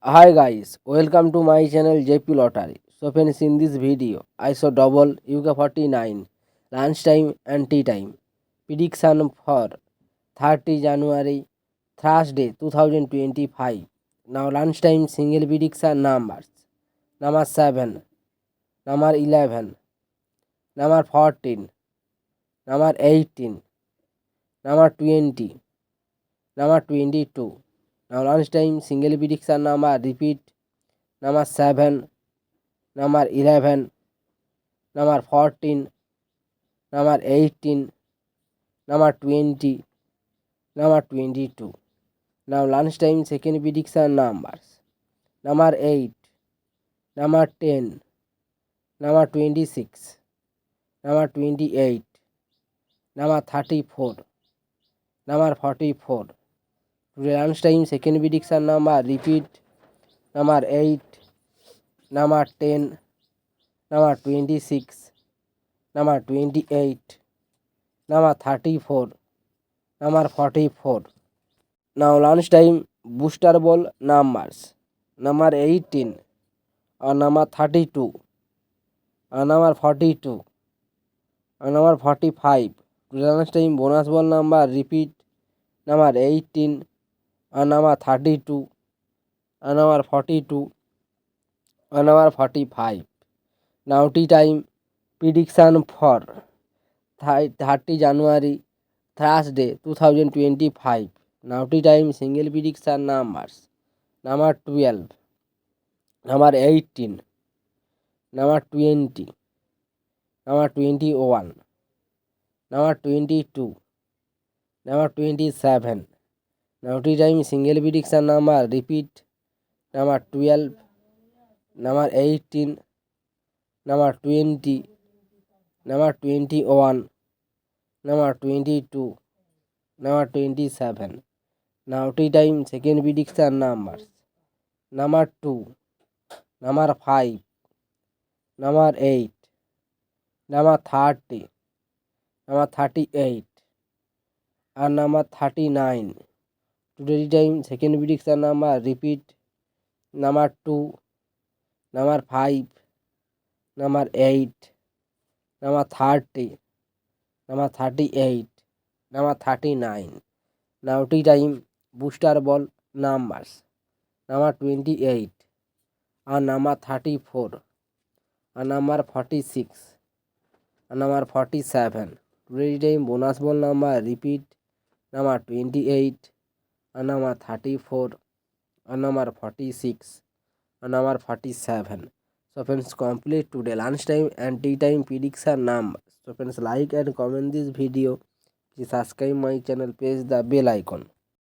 Hi guys, welcome to my channel JP Lottery. So friends, in this video, I saw double UK49 lunchtime and tea time prediction for 30 January Thursday 2025. Now lunchtime single prediction numbers: number 7, number 11, number 14, number 18, number 20, number 22. Now lunchtime single prediction number repeat: number 7, number 11, number 14, number 18, number 20, number 22. Now lunchtime second prediction numbers: number 8, number 10, number 26, number 28, number 34, number 44. Today lunchtime second prediction number repeat: number 8, number 10, number 26, number 28, number 34, number 44. Now lunchtime booster ball numbers: number 18, number 32, number 42, number 45. Lunchtime bonus ball number repeat: number 18, number 32, number 42, number 45. Now tea time prediction for 30 January Thursday 2025. Now tea time single prediction numbers: number 12, number 18, number 20, number 21, number 22, number 27. Now tea time single prediction number repeat: number 12, number 18, number 20, number 21, number 22, number 27. Now tea time second prediction numbers: number 2, number 5, number 8, number 30, number 38, and number 39. Today time second prediction number repeat: number 2, number 5, number 8, number 30, number 38, number 39. Now tea time booster ball numbers: number 28, and number 34, and number 46, and number 47. Today time bonus ball number repeat: number 28, and number 34, and number 46, and number 47. So friends, complete today lunchtime and tea time prediction numbers. So friends, like and comment this video. Please subscribe my channel, press the bell icon.